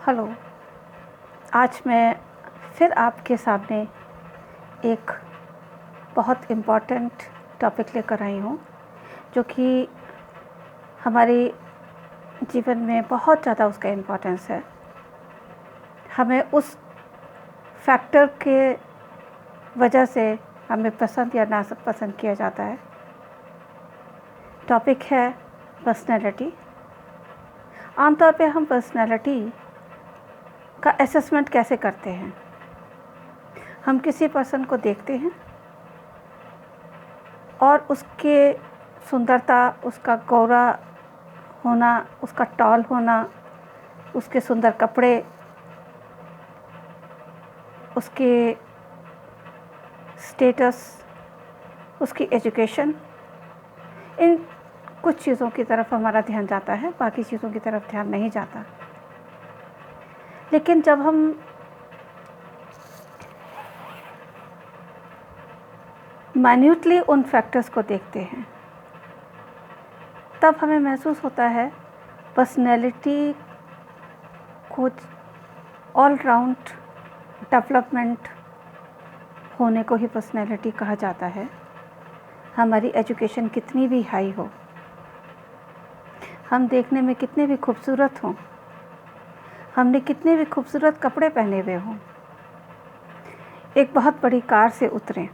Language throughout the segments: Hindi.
हेलो। आज मैं फिर आपके सामने एक बहुत इम्पॉर्टेंट टॉपिक लेकर आई हूँ, जो कि हमारे जीवन में बहुत ज़्यादा उसका इम्पोर्टेंस है। हमें उस फैक्टर के वजह से हमें पसंद या नापसंद किया जाता है। टॉपिक है पर्सनैलिटी। आमतौर पे हम पर्सनैलिटी का असेसमेंट कैसे करते हैं? हम किसी पर्सन को देखते हैं और उसके सुंदरता, उसका गोरा होना, उसका टॉल होना, उसके सुंदर कपड़े, उसके स्टेटस, उसकी एजुकेशन, इन कुछ चीज़ों की तरफ हमारा ध्यान जाता है, बाकी चीज़ों की तरफ ध्यान नहीं जाता। लेकिन जब हम माइन्यूटली उन फैक्टर्स को देखते हैं, तब हमें महसूस होता है पर्सनैलिटी को ऑल राउंड डेवलपमेंट होने को ही पर्सनैलिटी कहा जाता है। हमारी एजुकेशन कितनी भी हाई हो, हम देखने में कितने भी खूबसूरत हों, हमने कितने भी खूबसूरत कपड़े पहने हुए हों, एक बहुत बड़ी कार से उतरें,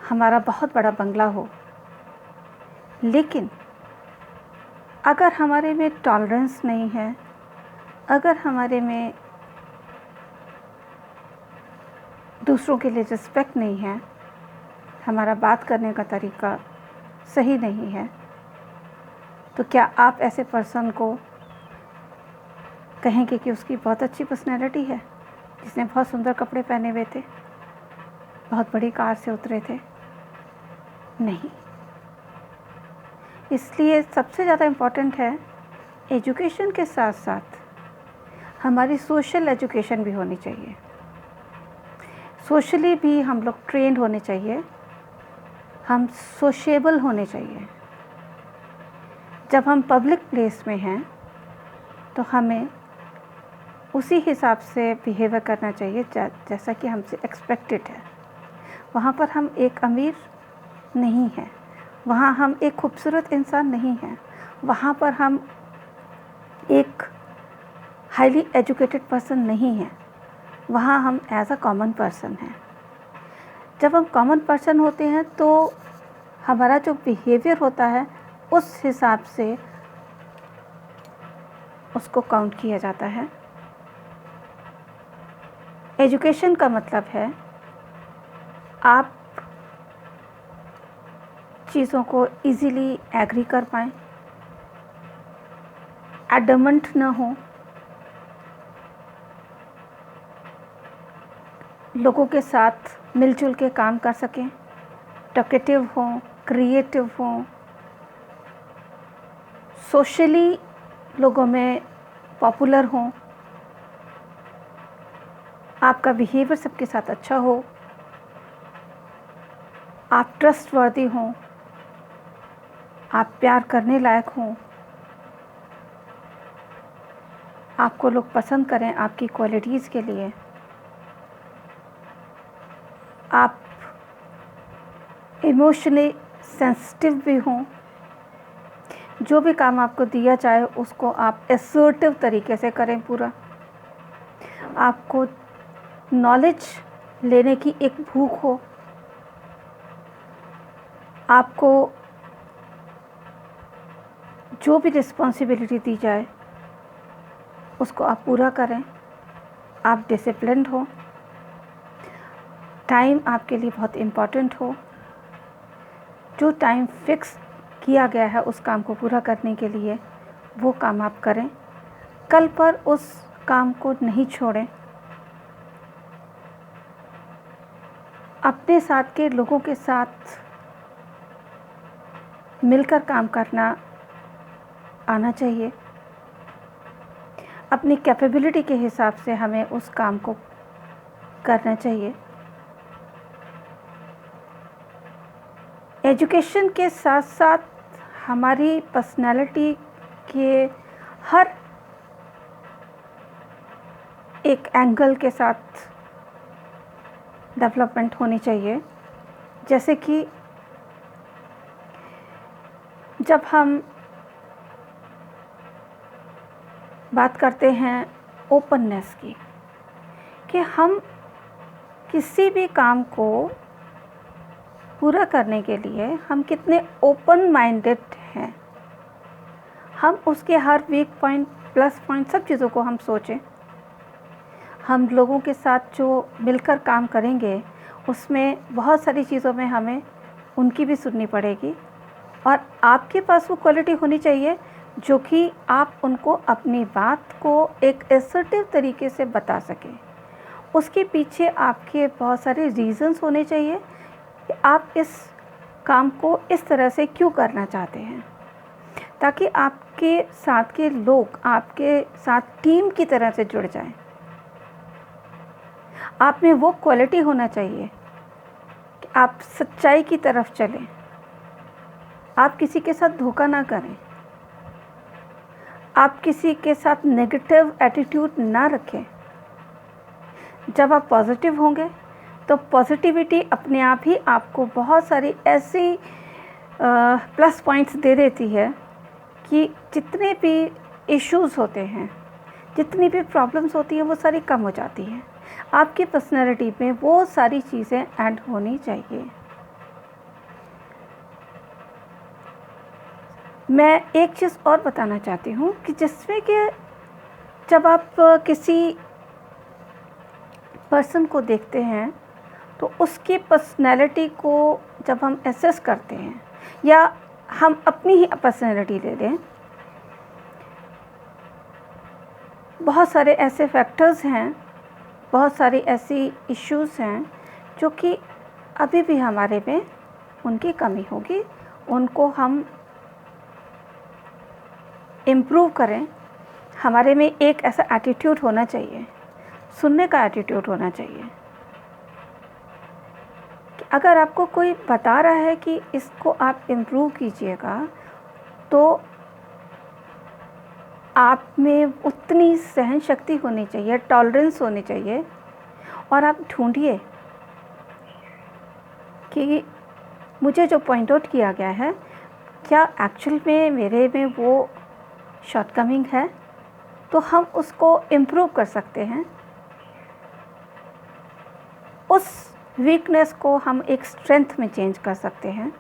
हमारा बहुत बड़ा बंगला हो, लेकिन अगर हमारे में टॉलरेंस नहीं है, अगर हमारे में दूसरों के लिए रिस्पेक्ट नहीं है, हमारा बात करने का तरीका सही नहीं है, तो क्या आप ऐसे पर्सन को कहेंगे कि उसकी बहुत अच्छी पर्सनैलिटी है, जिसने बहुत सुंदर कपड़े पहने हुए थे, बहुत बड़ी कार से उतरे थे? नहीं। इसलिए सबसे ज़्यादा इम्पॉर्टेंट है एजुकेशन के साथ साथ हमारी सोशल एजुकेशन भी होनी चाहिए। सोशली भी हम लोग ट्रेंड होने चाहिए, हम सोशेबल होने चाहिए। जब हम पब्लिक प्लेस में हैं तो हमें उसी हिसाब से बिहेव करना चाहिए जैसा कि हमसे एक्सपेक्टेड है। वहाँ पर हम एक अमीर नहीं हैं, वहाँ हम एक खूबसूरत इंसान नहीं हैं, वहाँ पर हम एक हाईली एजुकेटेड पर्सन नहीं हैं, वहाँ हम एज अ कॉमन पर्सन हैं। जब हम कॉमन पर्सन होते हैं तो हमारा जो बिहेवियर होता है उस हिसाब से उसको काउंट किया जाता है। एजुकेशन का मतलब है आप चीज़ों को इजीली एग्री कर पाएँ, एडमंट न हो, लोगों के साथ मिलजुल के काम कर सकें, टॉकेटिव हों, क्रिएटिव हों, सोशली लोगों में पॉपुलर हों, आपका बिहेवियर सबके साथ अच्छा हो, आप ट्रस्टवर्दी हों, आप प्यार करने लायक हों, आपको लोग पसंद करें आपकी क्वालिटीज़ के लिए, आप इमोशनली सेंसिटिव भी हों, जो भी काम आपको दिया जाए उसको आप असर्टिव तरीके से करें पूरा, आपको नॉलेज लेने की एक भूख हो, आपको जो भी रिस्पॉन्सिबिलिटी दी जाए उसको आप पूरा करें, आप डिसिप्लिन्ड हो, टाइम आपके लिए बहुत इम्पॉर्टेंट हो, जो टाइम फिक्स किया गया है उस काम को पूरा करने के लिए वो काम आप करें, कल पर उस काम को नहीं छोड़ें, अपने साथ के लोगों के साथ मिलकर काम करना आना चाहिए, अपनी कैपेबिलिटी के हिसाब से हमें उस काम को करना चाहिए। एजुकेशन के साथ साथ हमारी पर्सनैलिटी के हर एक एंगल के साथ डेवलपमेंट होनी चाहिए। जैसे कि जब हम बात करते हैं ओपननेस की, कि हम किसी भी काम को पूरा करने के लिए हम कितने ओपन माइंडेड हैं, हम उसके हर वीक पॉइंट प्लस पॉइंट सब चीज़ों को हम सोचें। हम लोगों के साथ जो मिलकर काम करेंगे उसमें बहुत सारी चीज़ों में हमें उनकी भी सुननी पड़ेगी, और आपके पास वो क्वालिटी होनी चाहिए जो कि आप उनको अपनी बात को एक असर्टिव तरीके से बता सकें। उसके पीछे आपके बहुत सारे रीज़न्स होने चाहिए कि आप इस काम को इस तरह से क्यों करना चाहते हैं, ताकि आपके साथ के लोग आपके साथ टीम की तरह से जुड़ जाएं। आप में वो क्वालिटी होना चाहिए कि आप सच्चाई की तरफ चलें, आप किसी के साथ धोखा ना करें, आप किसी के साथ नेगेटिव एटीट्यूड ना रखें। जब आप पॉजिटिव होंगे तो पॉजिटिविटी अपने आप ही आपको बहुत सारी ऐसी प्लस पॉइंट्स दे देती है कि जितने भी इश्यूज़ होते हैं, जितनी भी प्रॉब्लम्स होती हैं, वो सारी कम हो जाती हैं। आपकी पर्सनैलिटी में वो सारी चीज़ें ऐड होनी चाहिए। मैं एक चीज़ और बताना चाहती हूँ कि जिसमें कि जब आप किसी पर्सन को देखते हैं तो उसकी पर्सनैलिटी को जब हम एसेस करते हैं, या हम अपनी ही पर्सनैलिटी ले लें, बहुत सारे ऐसे फैक्टर्स हैं, बहुत सारी ऐसी इश्यूज़ हैं जो कि अभी भी हमारे में उनकी कमी होगी। उनको हम इम्प्रूव करें। हमारे में एक ऐसा एटीट्यूड होना चाहिए, सुनने का एटीट्यूड होना चाहिए कि अगर आपको कोई बता रहा है कि इसको आप इम्प्रूव कीजिएगा, तो आप में उतनी सहन शक्ति होनी चाहिए, टॉलरेंस होनी चाहिए, और आप ढूंढिए कि मुझे जो पॉइंट आउट किया गया है, क्या एक्चुअल में मेरे में वो शॉर्टकमिंग है, तो हम उसको इम्प्रूव कर सकते हैं। उस वीकनेस को हम एक स्ट्रेंथ में चेंज कर सकते हैं।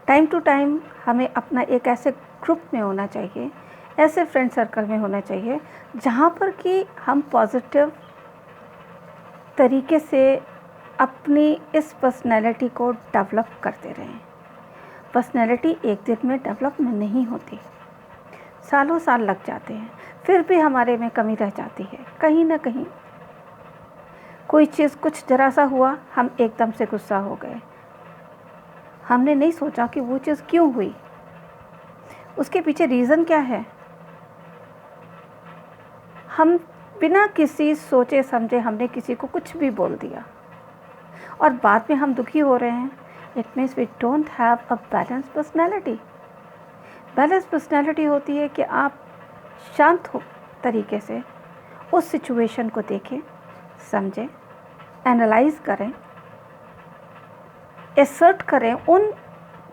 टाइम टू टाइम हमें अपना एक ऐसे ग्रुप में होना चाहिए, ऐसे फ्रेंड सर्कल में होना चाहिए जहाँ पर कि हम पॉजिटिव तरीके से अपनी इस पर्सनैलिटी को डेवलप करते रहें। पर्सनैलिटी एक दिन में डेवलप नहीं होती, सालों साल लग जाते हैं, फिर भी हमारे में कमी रह जाती है। कहीं ना कहीं कोई चीज़ कुछ ज़रा सा हुआ, हम एकदम से गुस्सा हो गए, हमने नहीं सोचा कि वो चीज़ क्यों हुई, उसके पीछे रीज़न क्या है। हम बिना किसी सोचे समझे हमने किसी को कुछ भी बोल दिया और बाद में हम दुखी हो रहे हैं। It means we don't have a balance personality. Balance personality होती है कि आप शांत हो तरीके से उस सिचुएशन को देखें, समझें, एनालाइज करें, एसर्ट करें, उन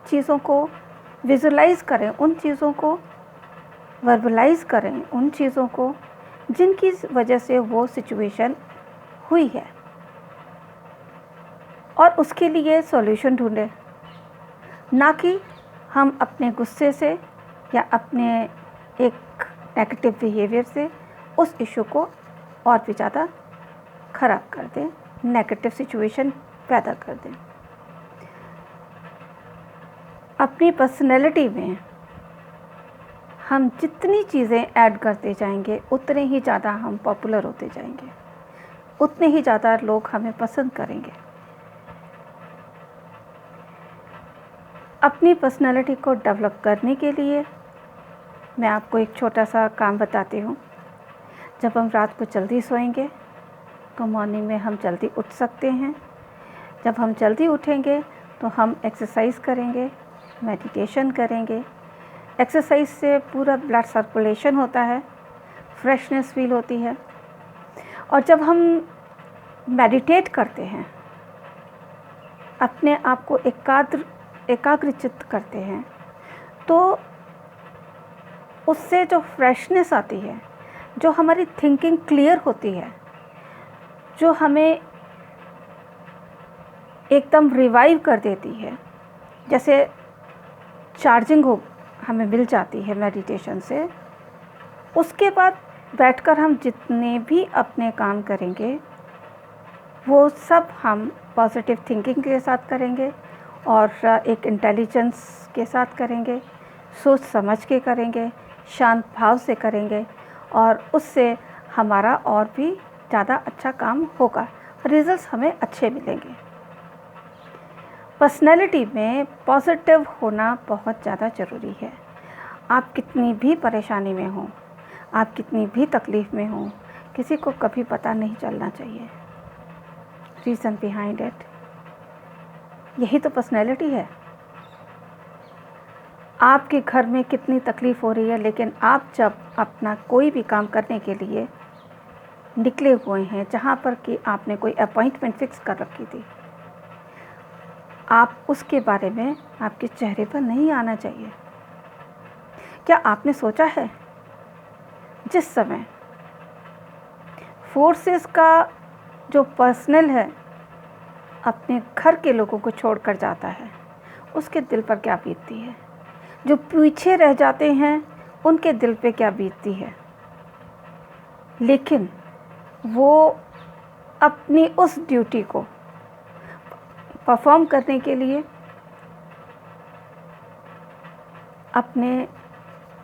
चीज़ों को विजुलाइज करें, उन चीज़ों को वर्बलाइज करें, उन चीज़ों को जिनकी वजह से वो सिचुएशन हुई है, और उसके लिए सॉल्यूशन ढूंढें। ना कि हम अपने गुस्से से या अपने एक नेगेटिव बिहेवियर से उस इशू को और भी ज़्यादा ख़राब कर दें, नेगेटिव सिचुएशन पैदा कर दें। अपनी पर्सनैलिटी में हम जितनी चीज़ें ऐड करते जाएंगे, उतने ही ज़्यादा हम पॉपुलर होते जाएंगे, उतने ही ज़्यादा लोग हमें पसंद करेंगे। अपनी पर्सनैलिटी को डेवलप करने के लिए मैं आपको एक छोटा सा काम बताती हूँ। जब हम रात को जल्दी सोएंगे तो मॉर्निंग में हम जल्दी उठ सकते हैं। जब हम जल्दी उठेंगे तो हम एक्सरसाइज करेंगे, मेडिटेशन करेंगे। एक्सरसाइज से पूरा ब्लड सर्कुलेशन होता है, फ्रेशनेस फील होती है, और जब हम मेडिटेट करते हैं, अपने आप को एकाग्रचित्त करते हैं, तो उससे जो फ्रेशनेस आती है, जो हमारी थिंकिंग क्लियर होती है, जो हमें एकदम रिवाइव कर देती है, जैसे चार्जिंग हो हमें मिल जाती है मेडिटेशन से, उसके बाद बैठकर हम जितने भी अपने काम करेंगे वो सब हम पॉजिटिव थिंकिंग के साथ करेंगे और एक इंटेलिजेंस के साथ करेंगे, सोच समझ के करेंगे, शांत भाव से करेंगे और उससे हमारा और भी ज़्यादा अच्छा काम होगा, रिजल्ट्स हमें अच्छे मिलेंगे। पर्सनैलिटी में पॉजिटिव होना बहुत ज़्यादा ज़रूरी है। आप कितनी भी परेशानी में हों, आप कितनी भी तकलीफ़ में हों, किसी को कभी पता नहीं चलना चाहिए रीज़न बिहाइंड इट। यही तो पर्सनैलिटी है। आपके घर में कितनी तकलीफ़ हो रही है, लेकिन आप जब अपना कोई भी काम करने के लिए निकले हुए हैं, जहाँ पर कि आपने कोई अपॉइंटमेंट फिक्स कर रखी थी, आप उसके बारे में आपके चेहरे पर नहीं आना चाहिए। क्या आपने सोचा है जिस समय फोर्सेस का जो पर्सनल है अपने घर के लोगों को छोड़कर जाता है, उसके दिल पर क्या बीतती है? जो पीछे रह जाते हैं उनके दिल पे क्या बीतती है? लेकिन वो अपनी उस ड्यूटी को परफॉर्म करने के लिए अपने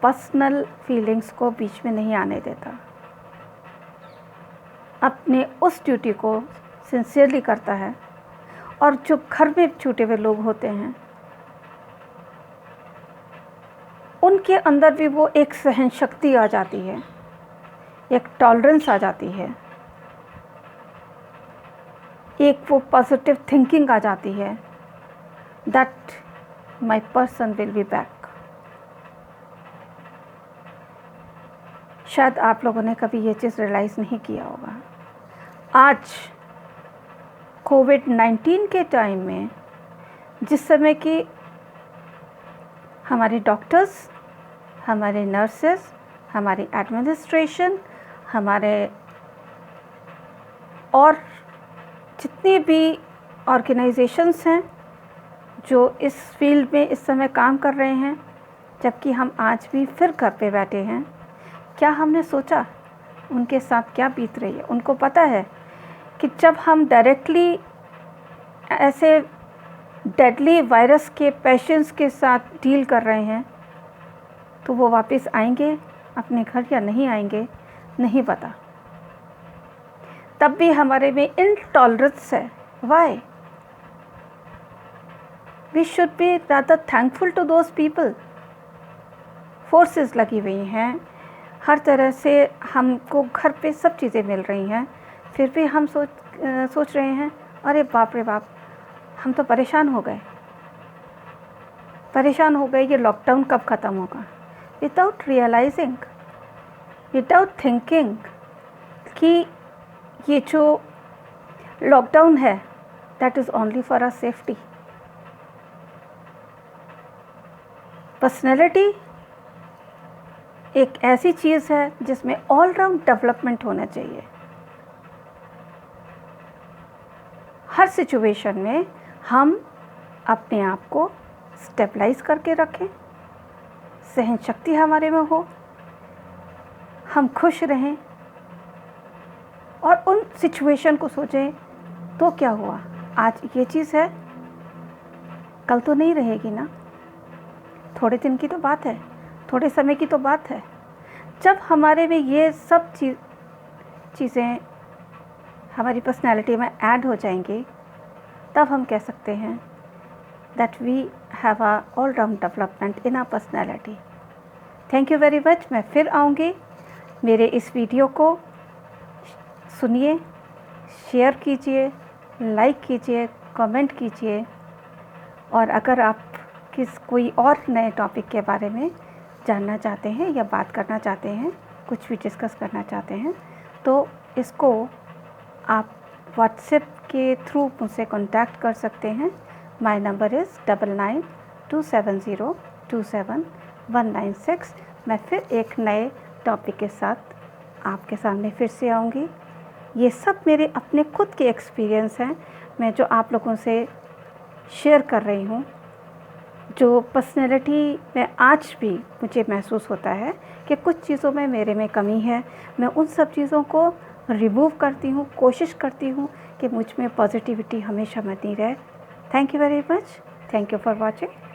पर्सनल फीलिंग्स को बीच में नहीं आने देता, अपने उस ड्यूटी को सिंसियरली करता है। और जो घर में छूटे हुए लोग होते हैं उनके अंदर भी वो एक सहन शक्ति आ जाती है, एक टॉलरेंस आ जाती है, एक वो पॉजिटिव थिंकिंग आ जाती है that my person will be back. शायद आप लोगों ने कभी ये चीज़ रियलाइज़ नहीं किया होगा। आज कोविड-19 के टाइम में जिस समय कि हमारे डॉक्टर्स, हमारे नर्सेस, हमारी एडमिनिस्ट्रेशन, हमारे और जितनी भी ऑर्गेनाइजेशंस हैं जो इस फील्ड में इस समय काम कर रहे हैं, जबकि हम आज भी फिर घर पे बैठे हैं, क्या हमने सोचा उनके साथ क्या बीत रही है? उनको पता है कि जब हम डायरेक्टली ऐसे डेडली वायरस के पेशेंट्स के साथ डील कर रहे हैं तो वो वापस आएंगे अपने घर या नहीं आएंगे, नहीं पता। तब भी हमारे में इनटॉलरेंस है। Why? We should be rather thankful to those people. Forces लगी हुई हैं, हर तरह से हमको घर पे सब चीज़ें मिल रही हैं, फिर भी हम सोच रहे हैं अरे बाप रे बाप, हम तो परेशान हो गए, ये लॉकडाउन कब ख़त्म होगा? विदाउट रियलाइजिंग, विदाउट थिंकिंग कि ये जो लॉकडाउन है that is only for our safety. Personality एक ऐसी चीज़ है जिसमें ऑल राउंड डेवलपमेंट होना चाहिए। हर सिचुएशन में हम अपने आप को स्टेबलाइज करके रखें, सहन शक्ति हमारे में हो, हम खुश रहें और उन सिचुएशन को सोचें तो क्या हुआ, आज ये चीज़ है, कल तो नहीं रहेगी ना, थोड़े दिन की तो बात है, थोड़े समय की तो बात है। जब हमारे में ये सब चीज़ें हमारी पर्सनैलिटी में ऐड हो जाएंगी, तब हम कह सकते हैं that we have a all round development in our personality. Thank you very much. मैं फिर आऊँगी। मेरे इस वीडियो को सुनिए, शेयर कीजिए, लाइक कीजिए, कमेंट कीजिए, और अगर आप कोई और नए टॉपिक के बारे में जानना चाहते हैं या बात करना चाहते हैं, कुछ भी डिस्कस करना चाहते हैं, तो इसको आप व्हाट्सएप के थ्रू मुझसे कॉन्टैक्ट कर सकते हैं। My number is 9927027196। मैं फिर एक नए टॉपिक के साथ आपके सामने फिर से आऊँगी। ये सब मेरे अपने खुद के एक्सपीरियंस हैं, मैं जो आप लोगों से शेयर कर रही हूँ। जो पर्सनैलिटी में आज भी मुझे महसूस होता है कि कुछ चीज़ों में मेरे में कमी है, मैं उन सब चीज़ों को रिमूव करती हूँ, कोशिश करती हूँ कि मुझ में पॉजिटिविटी हमेशा बनी रहे। Thank you very much. Thank you for watching.